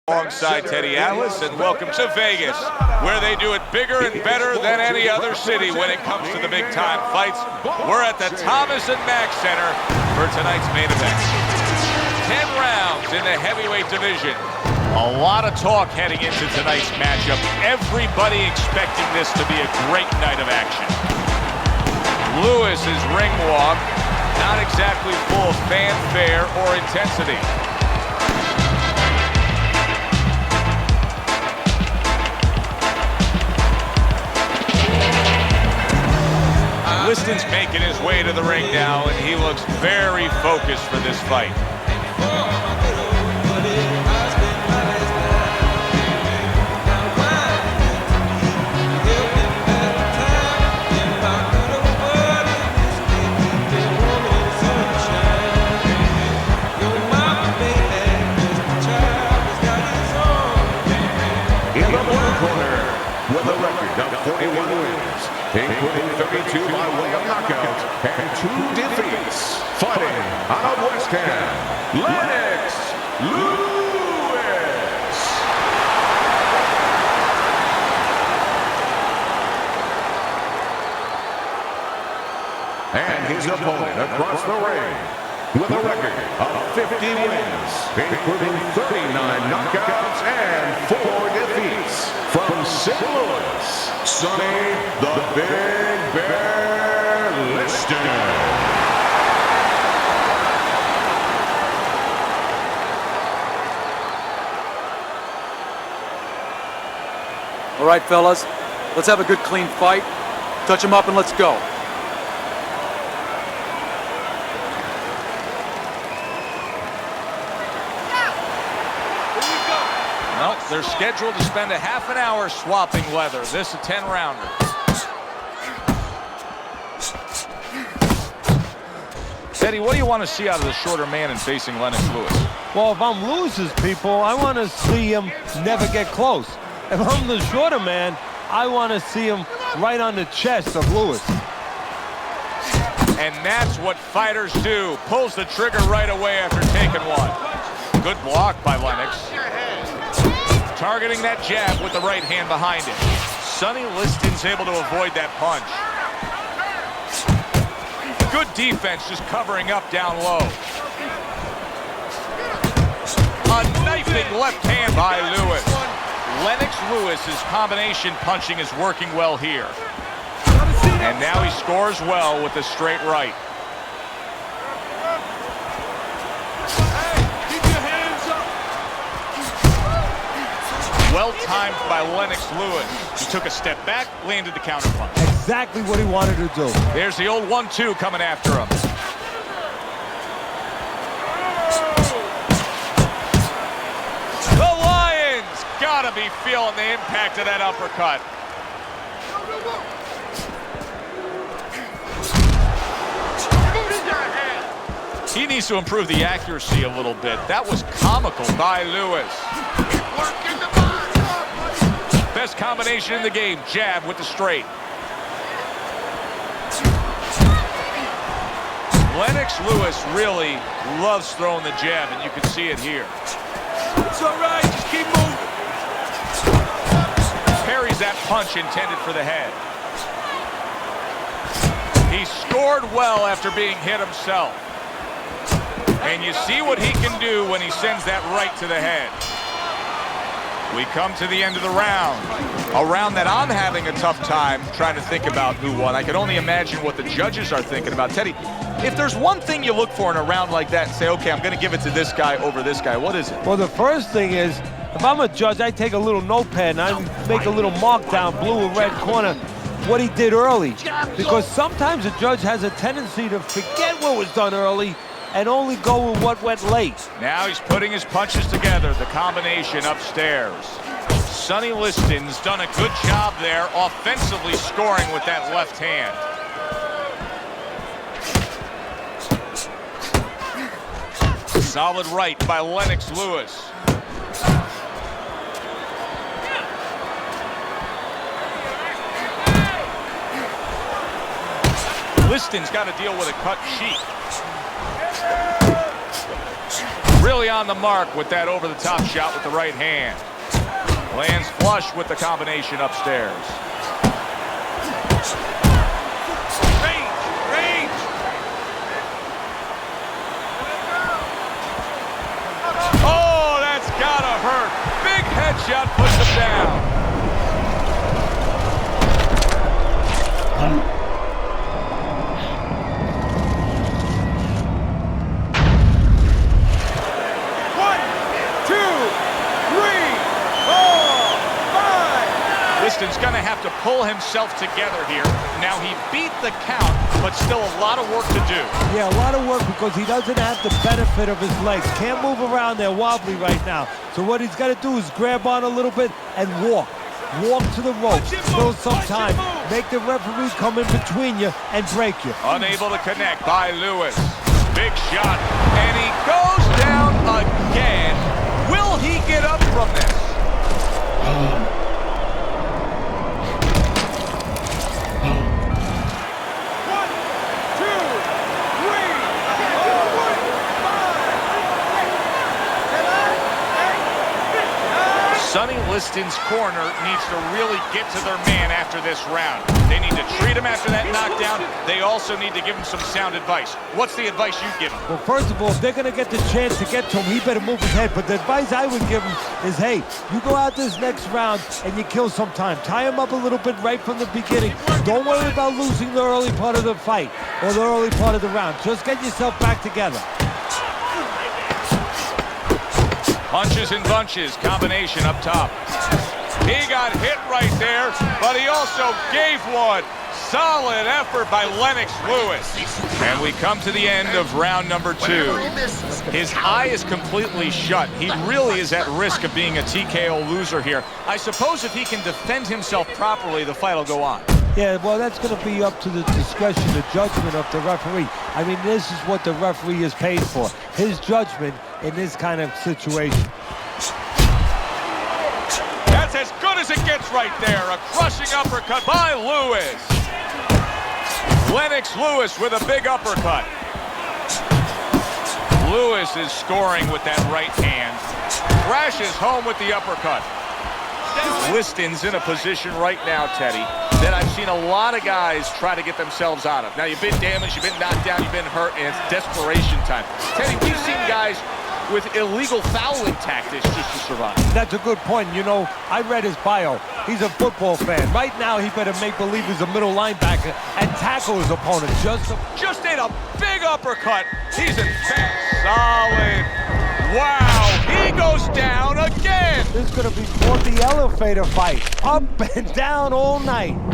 Alongside Teddy Atlas, and welcome to Vegas, where they do it bigger and better than any other city when it comes to the big-time fights. We're at the Thomas and Mack Center for tonight's main event. 10 rounds in the heavyweight division. A lot of talk heading into tonight's matchup. Everybody expecting this to be a great night of action. Lewis's ring walk, not exactly full of fanfare or intensity. Liston's making his way to the ring now, and he looks very focused for this fight. In the blue corner, with a record of 41 wins, including 32 by way of knockout and 2 defeats, fighting out of West Ham, Lennox Lewis. And his opponent across the ring, with a record of 50 wins, including 39 knockouts and 4 defeats, from St. Louis, Sonny the Big Bear Liston. All right, fellas, let's have a good, clean fight. Touch him up and let's go. Well, they're scheduled to spend a half an hour swapping leather. This a 10-rounder. Teddy, what do you want to see out of the shorter man in facing Lennox Lewis? Well, if I'm Lewis's people, I want to see him never get close. If I'm the shorter man, I want to see him right on the chest of Lewis. And that's what fighters do. Pulls the trigger right away after taking one. Good block by Lennox. Targeting that jab with the right hand behind it. Sonny Liston's able to avoid that punch. Good defense, just covering up down low. A knifing left hand by Lewis. Lennox Lewis's combination punching is working well here. And now he scores well with the straight right. Well timed by Lennox Lewis. He took a step back, landed the counter punch. Exactly what he wanted to do. There's the old 1-2 coming after him. The Lions gotta be feeling the impact of that uppercut. He needs to improve the accuracy a little bit. That was comical by Lewis. Best combination in the game, jab with the straight. Lennox Lewis really loves throwing the jab, and you can see it here. It's all right, just keep moving. Parries that punch intended for the head. He scored well after being hit himself. And you see what he can do when he sends that right to the head. We come to the end of the round. A round that I'm having a tough time trying to think about who won. I can only imagine what the judges are thinking about. Teddy, if there's one thing you look for in a round like that and say, okay, I'm going to give it to this guy over this guy, what is it? Well, the first thing is, if I'm a judge, I take a little notepad and I make a little mark down blue or red corner what he did early. Because sometimes a judge has a tendency to forget what was done early and only go with what went late. Now he's putting his punches together, the combination upstairs. Sonny Liston's done a good job there, offensively scoring with that left hand. Solid right by Lennox Lewis. Liston's got to deal with a cut cheek. Really on the mark with that over-the-top shot with the right hand. Lands flush with the combination upstairs. Range! Oh, that's gotta hurt. Big headshot puts him down. Liston's going to have to pull himself together here. Now, he beat the count, but still a lot of work to do. Yeah, a lot of work because he doesn't have the benefit of his legs. Can't move around. They're wobbly right now. So what he's got to do is grab on a little bit and walk. Walk to the ropes. Still some time. Make the referee come in between you and break you. Unable to connect by Lewis. Big shot. And he goes down again. Will he get up from this? Sonny Liston's corner needs to really get to their man after this round. They need to treat him after that knockdown. They also need to give him some sound advice. What's the advice you give him? Well, first of all, if they're going to get the chance to get to him, he better move his head. But the advice I would give him is, hey, you go out this next round and you kill some time. Tie him up a little bit right from the beginning. Don't worry about losing the early part of the fight or the early part of the round. Just get yourself back together. Punches and bunches, combination up top. He got hit right there, but he also gave one. Solid effort by Lennox Lewis. And we come to the end of round number 2. His eye is completely shut. He really is at risk of being a TKO loser here. I suppose if he can defend himself properly, the fight will go on. Yeah, well, that's going to be up to the discretion, the judgment of the referee. I mean, this is what the referee is paid for. His judgment in this kind of situation. That's as good as it gets right there. A crushing uppercut by Lewis. Lennox Lewis with a big uppercut. Lewis is scoring with that right hand. Crashes home with the uppercut. Liston's in a position right now, Teddy, that I've seen a lot of guys try to get themselves out of. Now, you've been damaged, you've been knocked down, you've been hurt, and it's desperation time. Teddy, we've seen guys with illegal fouling tactics just to survive. That's a good point. You know, I read his bio. He's a football fan. Right now, he better make believe he's a middle linebacker and tackle his opponent. Just ate a big uppercut. He's in solid. Wow, he goes down again. This is going to be for the elevator fight. Up and down all night. 1, 2,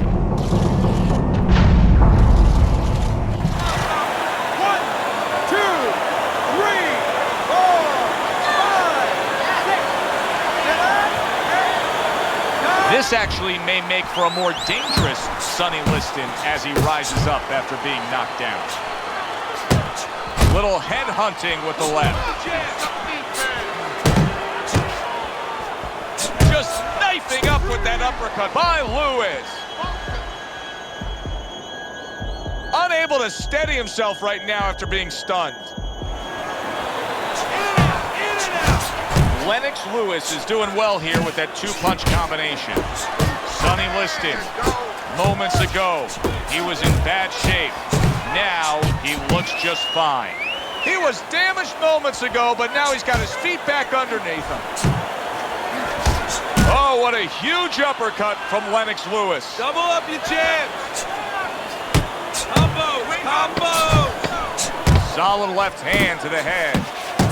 3, 4, 5, 6, 7, 8, 9. This actually may make for a more dangerous Sonny Liston as he rises up after being knocked down. Little head hunting with the left. Just knifing up with that uppercut by Lewis. Unable to steady himself right now after being stunned. Lennox Lewis is doing well here with that 2-punch combination. Sonny Liston, moments ago, he was in bad shape. Now he looks just fine. He was damaged moments ago, but now he's got his feet back underneath him. Oh, what a huge uppercut from Lennox Lewis. Double up your jabs. Combo. Solid left hand to the head.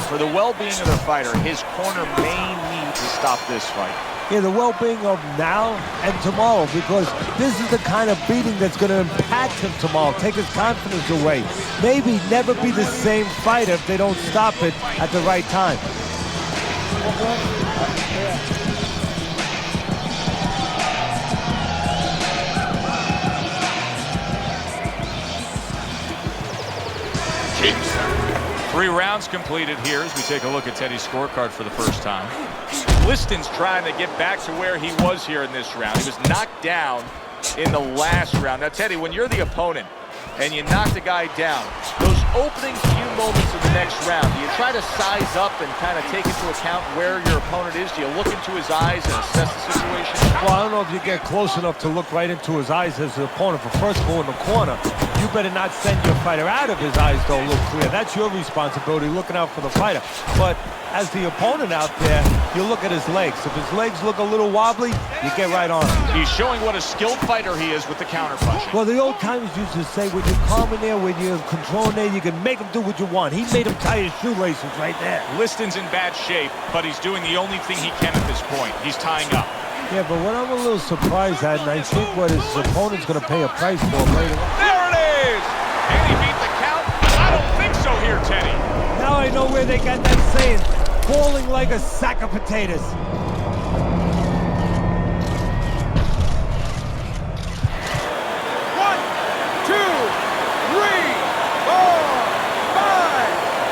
For the well-being of the fighter, his corner may need to stop this fight. Yeah, the well-being of now and tomorrow, because this is the kind of beating that's going to impact him tomorrow, take his confidence away. Maybe never be the same fighter if they don't stop it at the right time. Three rounds completed here as we take a look at Teddy's scorecard for the first time. Liston's trying to get back to where he was here in this round. He was knocked down in the last round. Now, Teddy, when you're the opponent and you knock the guy down, those opening few moments of the next round, do you try to size up and kind of take into account where your opponent is? Do you look into his eyes and assess the situation? Well, I don't know if you get close enough to look right into his eyes as the opponent. For first of all, in the corner, you better not send your fighter out if his eyes don't look clear. That's your responsibility, looking out for the fighter. But as the opponent out there, you look at his legs. If his legs look a little wobbly, you get right on him. He's showing what a skilled fighter he is with the counterpunching. Well, the old timers used to say, when you're calm in there, when you're controlling there, you can make him do what you want. He made him tie his shoelaces right there. Liston's in bad shape, but he's doing the only thing he can at this point. He's tying up. Yeah, but what I'm a little surprised at, and I think what his opponent's going to pay a price for later. There it is! And he beat the count? I don't think so here, Teddy. Now I know where they got that saying, falling like a sack of potatoes.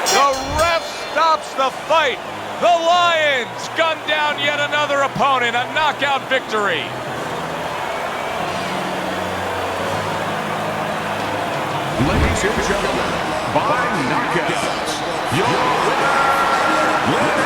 The ref stops the fight. The Lions gun down yet another opponent, a knockout victory. Ladies and gentlemen, by knockout, your winner, Lennox.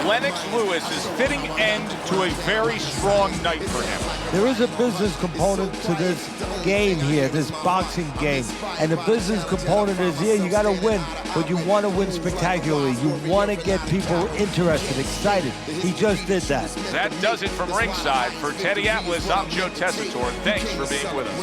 Lennox Lewis is fitting end to a very strong night for him. There is a business component to this game here, this boxing game. And the business component is, yeah, you got to win, but you want to win spectacularly. You want to get people interested, excited. He just did that. That does it from ringside. For Teddy Atlas, I'm Joe Tessitore. Thanks for being with us.